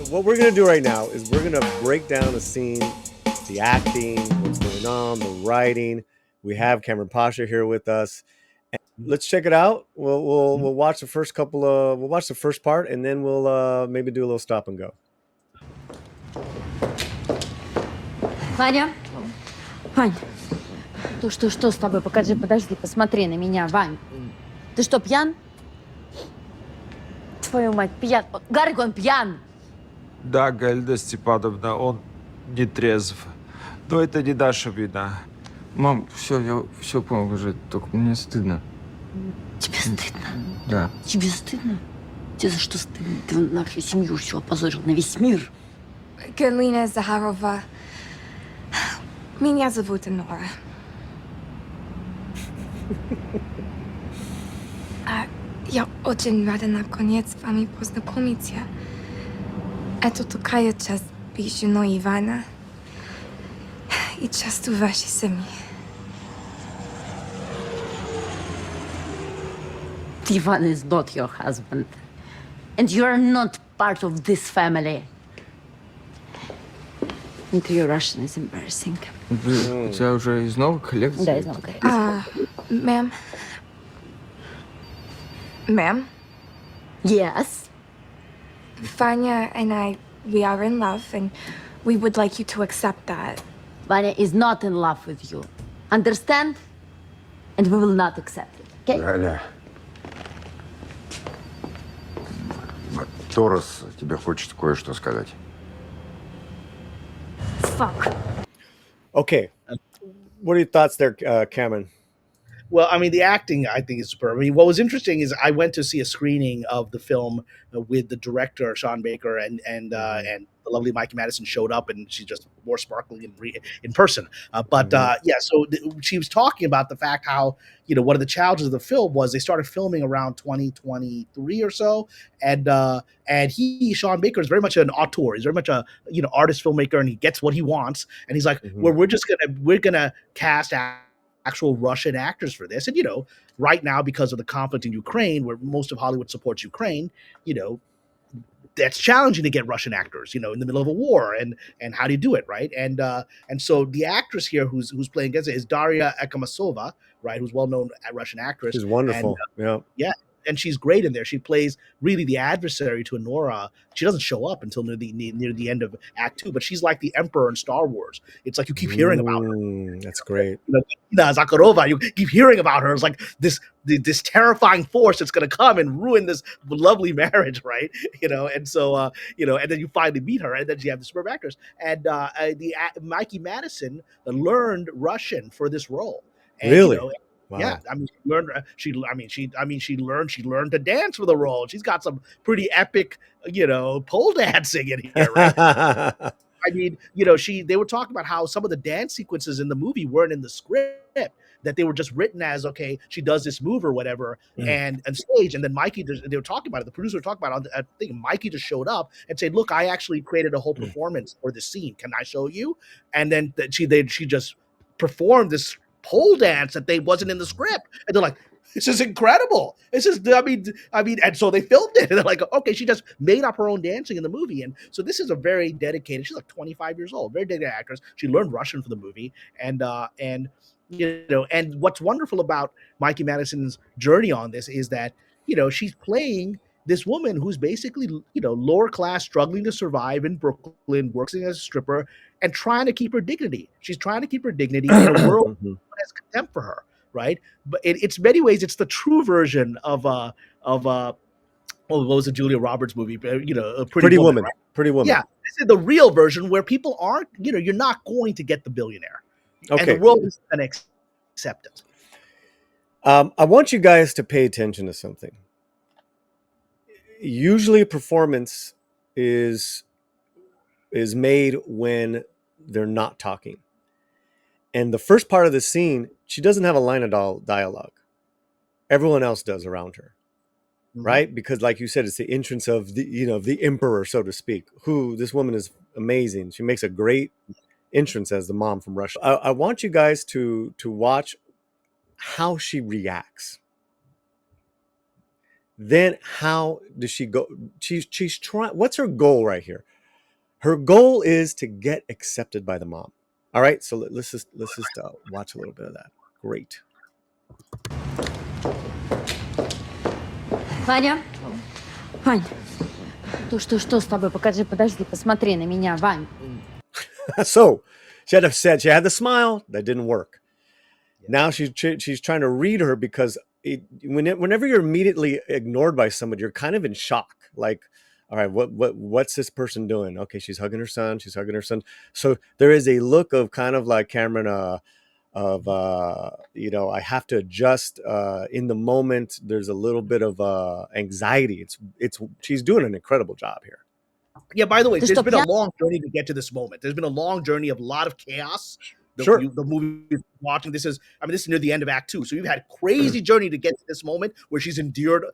what we're gonna do right now is we're gonna break down the scene, the acting, what's going on, the writing. We have Cameron Pasha here with us. Let's check it out. We'll watch the first couple of we'll watch the first part, and then we'll maybe do a little stop and go. Ваня? Вань, что с тобой? Покажи, подожди, посмотри на меня, Вань. Ты что, пьян? Твою мать, пьян. Гарик, он пьян. Да, Гальда Степановна, он не трезв. Но это не наша вина. Мам, все, я все понял уже, только мне стыдно. Тебе стыдно? Да. Тебе стыдно? Тебе за что стыдно? Ты на всю семью все опозорил, на весь мир. Галина Захарова. Меня зовут Anora. Я очень рада наконец с вами познакомиться. Это такая часть женой Ивана и часть вашей семьи. Ivan is not your husband. And you're not part of this family. And your Russian is embarrassing. У тебя уже из новых лекций? Да, из новых. Ma'am. Ma'am? Yes? Vanya and I, we are in love, and we would like you to accept that. Vanya is not in love with you. Understand? And we will not accept it, okay? Галя, Торос тебе хочет кое-что сказать. Fuck. Okay, what are your thoughts there, Cameron? Well, I mean, the acting, I think, is superb. I mean, what was interesting is I went to see a screening of the film with the director, Sean Baker, and the lovely Mikey Madison showed up, and she's just more sparkling in person. So she was talking about the fact how, one of the challenges of the film was they started filming around 2023 or so, and Sean Baker, is very much an auteur. He's very much a artist filmmaker, and he gets what he wants, and he's like, we're gonna cast actual Russian actors for this. And, right now, because of the conflict in Ukraine, where most of Hollywood supports Ukraine, that's challenging to get Russian actors, in the middle of a war. And how do you do it, right? And so the actress here who's playing against it is Daria Ekamasova, right, who's well-known Russian actress. She's wonderful. And, yeah. And she's great in there. She plays really the adversary to Anora. She doesn't show up until near the end of Act 2, but she's like the Emperor in Star Wars. It's like you keep hearing about her. That's great. Zakharova, you keep hearing about her. It's like this terrifying force that's going to come and ruin this lovely marriage, right? And so and then you finally meet her, and then you have the superb actors. And Mikey Madison learned Russian for this role. And, really? Wow. Yeah, I mean, she learned to dance for the role. She's got some pretty epic, pole dancing in here, right? I mean, they were talking about how some of the dance sequences in the movie weren't in the script, that they were just written as, okay, she does this move or whatever, and stage, and then Mikey, they were talking about it. The producer were talking about it. I think Mikey just showed up and said, "Look, I actually created a whole performance for this scene. Can I show you?" And then she just performed this pole dance that they wasn't in the script, and they're like, "This is incredible! This is, I mean," and so they filmed it, and they're like, "Okay, she just made up her own dancing in the movie." And so this is a very dedicated. She's like 25 years old, very dedicated actress. She learned Russian for the movie, and what's wonderful about Mikey Madison's journey on this is that she's playing this woman who's basically lower class, struggling to survive in Brooklyn, working as a stripper, and trying to keep her dignity. She's trying to keep her dignity in a world that has contempt for her, right? But it's many ways, it's the true version of what was a Julia Roberts movie? A Pretty Woman. Right? Pretty Woman. Yeah, this is the real version where people aren't. You're not going to get the billionaire, okay, and the world is going to accept it. I want you guys to pay attention to something. Usually, a performance is made when they're not talking. And the first part of the scene, she doesn't have a line of dialogue. Everyone else does around her, right? Because, like you said, it's the entrance of the emperor, so to speak. Who this woman is amazing. She makes a great entrance as the mom from Russia. I want you guys to watch how she reacts. Then how does she go? She's trying. What's her goal right here? Her goal is to get accepted by the mom. All right, so let's just watch a little bit of that. Great. Ваня? Вань, что с тобой? Покажи, подожди, посмотри на меня, Вань. So she had the smile that didn't work. Now she's trying to read her because whenever you're immediately ignored by somebody, you're kind of in shock. Like, all right, what's this person doing? Okay, she's hugging her son. So there is a look of kind of like Cameron, I have to adjust in the moment. There's a little bit of anxiety. She's doing an incredible job here. Yeah, by the way, Ты there's что, been a пьян? long journey to get to this moment. There's been a long journey of a lot of chaos. Sure. The movie we're watching, this is near the end of Act 2. So you've had a crazy journey to get to this moment where she's endured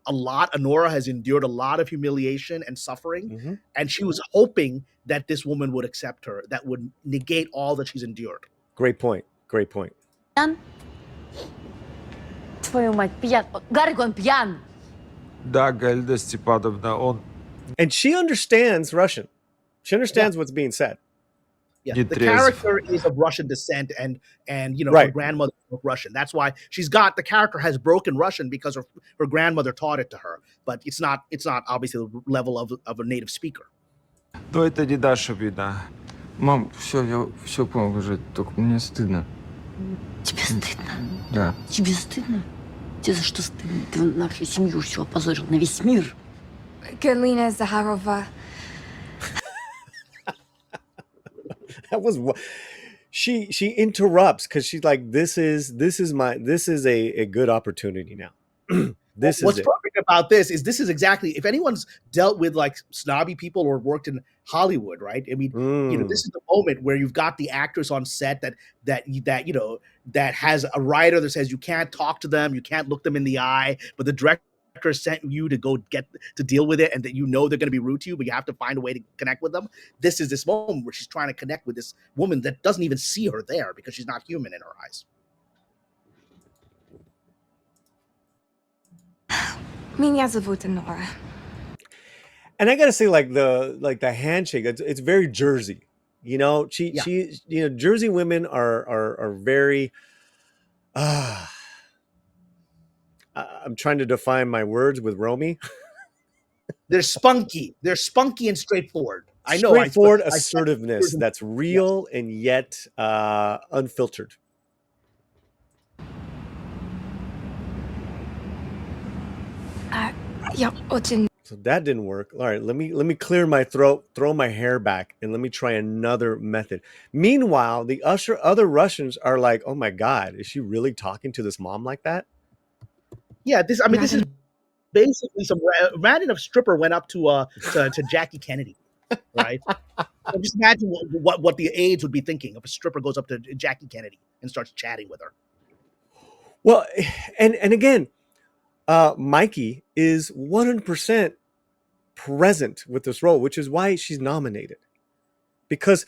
a lot. Anora has endured a lot of humiliation and suffering. Mm-hmm. And she was hoping that this woman would accept her, that would negate all that she's endured. Great point. Пьян? Твою мать, пьян. Гарик, он пьян. Да, Гальда Степановна, он And she understands Russian. She understands what's being said. Yeah, Не the трезв. character is of Russian descent, and her Right. grandmother spoke Russian. That's why the character has broken Russian because her grandmother taught it to her. But it's not obviously the level of a native speaker. Но это не наша вина. Мам, все, я все понял уже, только мне стыдно. Тебе стыдно? Да. Тебе стыдно? Тебе за что стыдно? Ты нашу семью все опозорил на весь мир. Galina Zaharova. That was she interrupts because she's like, this is a good opportunity now. What's Perfect about this is exactly, if anyone's dealt with like snobby people or worked in Hollywood, right? I mean, this is the moment where you've got the actress on set that has a writer that says you can't talk to them, you can't look them in the eye, but the director sent you to go to deal with it, and that they're going to be rude to you, but you have to find a way to connect with them. This is this moment where she's trying to connect with this woman that doesn't even see her there because she's not human in her eyes. Меня зовут Anora. And I gotta say, like the handshake, it's very Jersey. Jersey women are very. I'm trying to define my words with Romy. They're spunky. They're spunky and straightforward. I know. Straightforward assertiveness that's real and yet unfiltered. So that didn't work. All right, let me clear my throat, throw my hair back, and let me try another method. Meanwhile, the other Russians are like, "Oh my God, is she really talking to this mom like that?" Yeah, this is basically some random stripper went up to Jackie Kennedy, right? So just imagine what the aides would be thinking if a stripper goes up to Jackie Kennedy and starts chatting with her. Well, and again, Mikey is 100% present with this role, which is why she's nominated. Because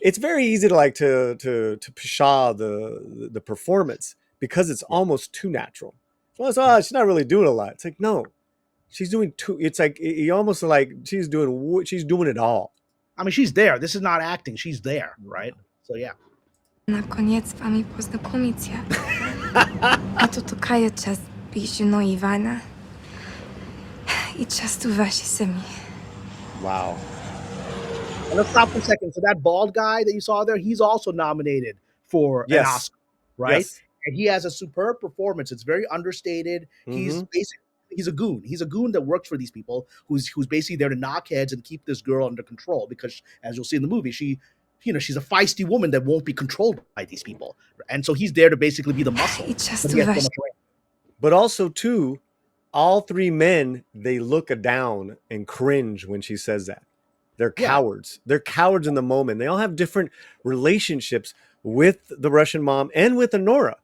it's very easy to pshaw the performance because it's almost too natural. So she's not really doing a lot. It's like, no, she's doing too. It's like you almost like she's doing it all. I mean, she's there. This is not acting. She's there, right? So yeah. Наконец с вами познакомиться. Это такая часть жену Ивана и часть вашей семьи. Wow. And let's stop for a second. So that bald guy that you saw there, he's also nominated for an Oscar, right? Yes. And he has a superb performance. It's very understated. Mm-hmm. He's a goon. He's a goon that works for these people who's basically there to knock heads and keep this girl under control because, as you'll see in the movie, she's a feisty woman that won't be controlled by these people. And so he's there to basically be the muscle. But also, too, all three men, they look down and cringe when she says that. They're cowards. They're cowards in the moment. They all have different relationships with the Russian mom and with Anora,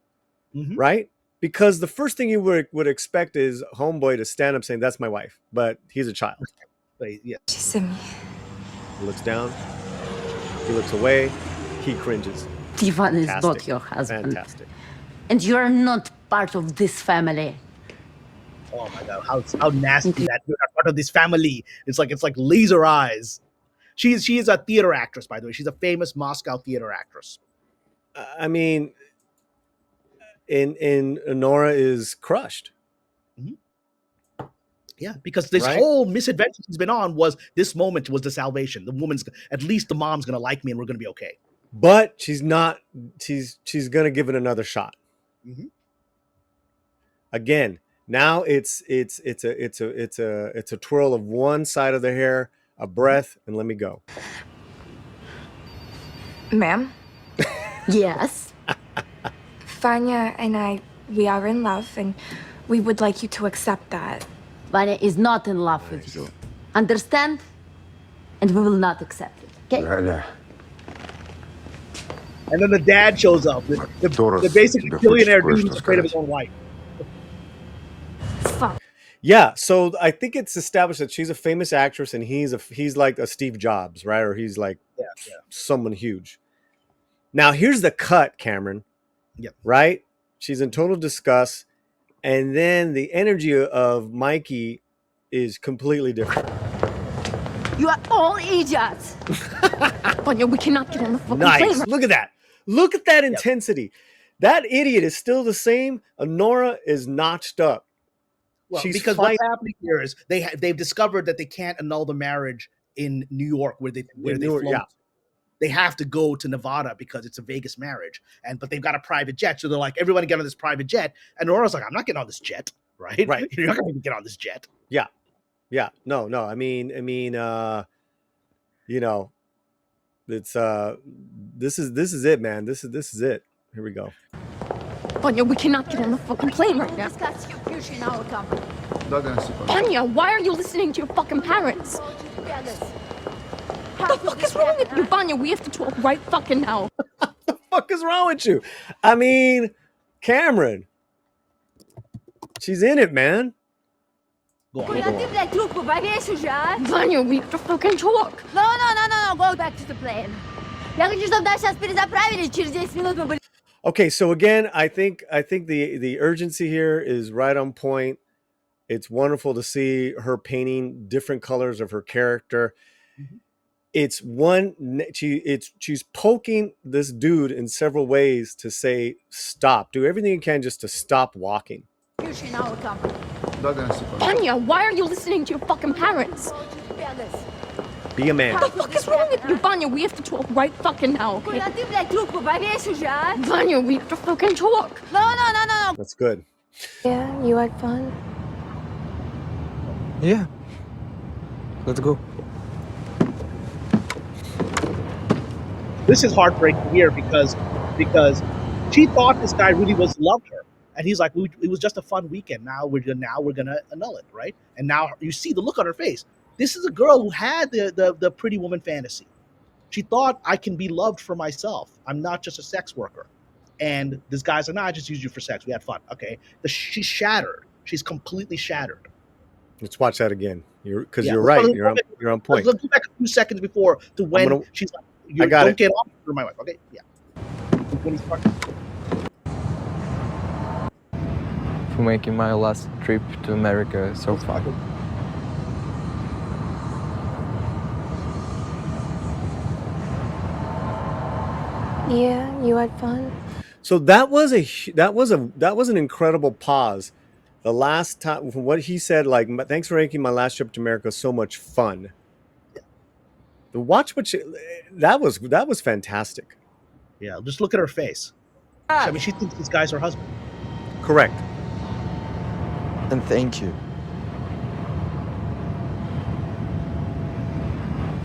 right? Because the first thing you would expect is homeboy to stand up saying, "That's my wife," but he's a child. Yeah. He looks down. He looks away. He cringes. Ivan is not your husband. Fantastic. And you are not part of this family. Oh my God, how nasty that you're not part of this family. It's like laser eyes. She is a theater actress, by the way. She's a famous Moscow theater actress. I mean, in Anora is crushed. Yeah, because this Right? whole misadventure she's been on was this moment was the salvation. The woman's at least the mom's gonna like me and we're gonna be okay. But she's not. She's gonna give it another shot. Mhm. Again, now it's a twirl of one side of the hair, a breath, and let me go. Ma'am, Yes. Fanya and I, we are in love, and we would like you to accept that. Vanya is not in love with you. Understand? And we will not accept it. Okay? Галя, And then the dad shows up. The basic тебе billionaire хочется dude who's кое-что afraid of his сказать. own wife. Fuck. Yeah, so I think it's established that she's a famous actress and he's like a Steve Jobs, right? Or he's like someone huge. Now here's the cut, Cameron. Yep. Right? She's in total disgust, and then the energy of Mikey is completely different. You are all idiots. Vanya, we cannot get on the fucking plane. Nice. Look at that. Look at that intensity. That idiot is still the same. Honora is notched up. Well, She's because fighting. what's happening here is they've discovered that they can't annul the marriage in New York where they float. Yeah. They have to go to Nevada because it's a Vegas marriage, but they've got a private jet, so they're like, everybody get on this private jet, and Aurora's like, I'm not getting on this jet, right? Right. You're not going to get on this jet. Yeah. No. I mean, you know, it's this is it, man. This is it. Here we go. Vanya, we cannot get on the fucking plane right now. Vanya, why are you listening to your fucking parents? What the fuck is wrong with you, Vanya? We have to talk right fucking now. What the fuck is wrong with you? I mean, Cameron. She's in it, man. Go on. Vanya, we have to fucking talk. No, go back to the plane. Я хочу, чтобы нас сейчас перезаправили, через 10 минут мы были... Okay, so again, I think the urgency here is right on point. It's wonderful to see her painting different colors of her character. Mhm. She's poking this dude in several ways to say stop. Do everything you can just to stop walking. Vanya, why are you listening to your fucking parents? Be a man. What the fuck is wrong with you, Vanya? We have to talk right fucking now, okay? Vanya, we have to fucking talk. No. That's good. Yeah, you had fun. Yeah. Let's go. This is heartbreaking here because she thought this guy really loved her, and he's like, it was just a fun weekend. Now we're gonna annul it, right? And now you see the look on her face. This is a girl who had the pretty woman fantasy. She thought, I can be loved for myself. I'm not just a sex worker. And this guy's like, no, I just used you for sex. We had fun. Okay. She's shattered. She's completely shattered. Let's watch that again. You're Yeah, right. let's You're on point. Let's go back a few seconds before to when she's like, I got don't it. get off for my wife. Okay. Yeah. When he's fucking. For making my last trip to America so far. Yeah, you had fun. So that was an incredible pause. The last time, from what he said, like, thanks for making my last trip to America so much fun. The watch, that was fantastic. Yeah. Just look at her face. I mean, she thinks this guy's her husband. Correct. And thank you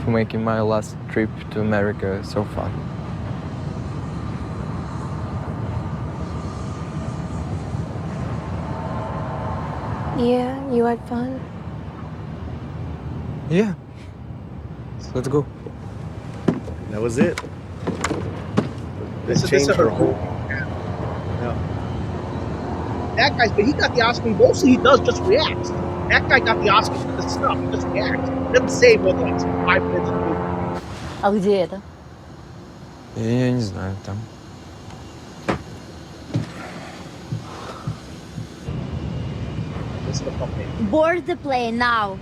for making my last trip to America so fun. Yeah, you had fun. Yeah. Let's go. That was it. This It is changed her her whole. That guy's, but he got the Oscar. Mostly he does just reacts. That guy got the Oscar for the stuff. He just reacts. He doesn't say more than like 5 minutes of the movie. А где это? Я не знаю, там. This is the company. Board the plane now.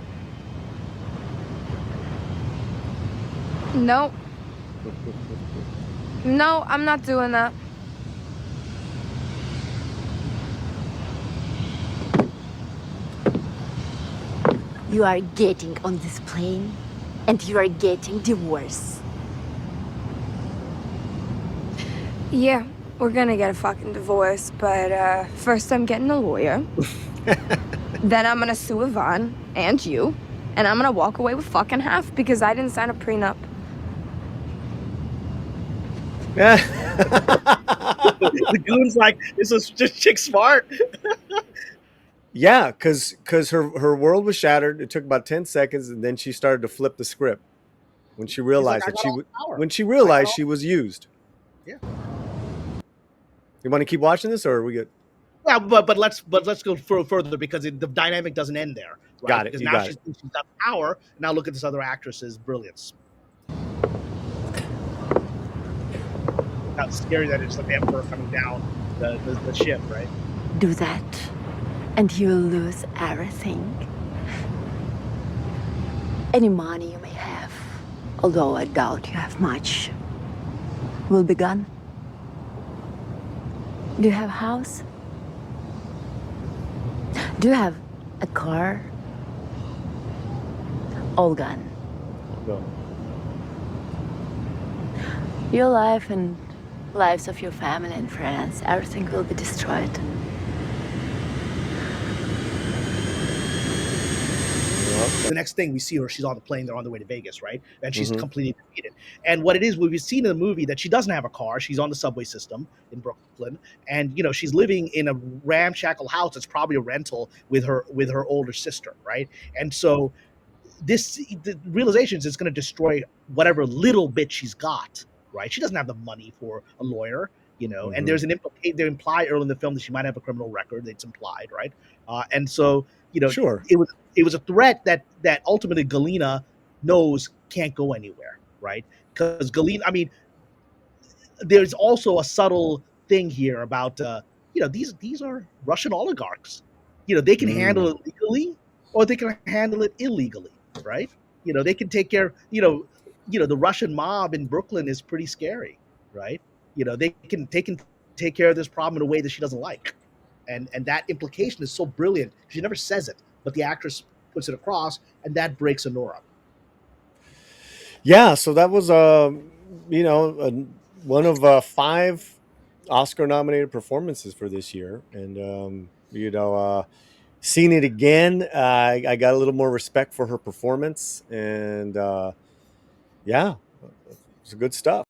No. No, I'm not doing that. You are getting on this plane and you are getting divorced. Yeah, we're gonna get a fucking divorce, but first I'm getting a lawyer. Then I'm gonna sue Yvonne and you, and I'm gonna walk away with fucking half because I didn't sign a prenup. The goon's like, is this chick smart? Yeah, because her world was shattered. It took about 10 seconds, and then she started to flip the script when she He's like, realized I that got all the power. when she I got realized all- she was used. Yeah. You want to keep watching this, or are we good? Yeah, but let's go further because the dynamic doesn't end there, right? Got it. Because You now got she's it. got power. And now look at this other actress's brilliance. Not scary that it's like the emperor coming down the ship, right? Do that, and you will lose everything. Any money you may have, although I doubt you have much, will be gone. Do you have a house? Do you have a car? All gone. No. Your life and lives of your family and friends, everything will be destroyed. The next thing we see her, she's on the plane. They're on the way to Vegas, right? And she's Mhm. completely defeated. And what it is, we've seen in the movie that she doesn't have a car. She's on the subway system in Brooklyn, and she's living in a ramshackle house. It's probably a rental with her older sister, right? And so the realization is it's going to destroy whatever little bit she's got, right? She doesn't have the money for a lawyer, and there's they imply early in the film that she might have a criminal record. It's implied, right? And so, Sure. it was a threat that ultimately Galena knows can't go anywhere, right? Because Galena, I mean, there's also a subtle thing here about these are Russian oligarchs. They can handle it legally or they can handle it illegally, right? They can take care. The Russian mob in Brooklyn is pretty scary, right? They can take care of this problem in a way that she doesn't like, and that implication is so brilliant. She never says it, but the actress puts it across, and that breaks Anora. Yeah, so that was one of 5 Oscar nominated performances for this year, and seeing it again, I got a little more respect for her performance, and yeah, it's good stuff.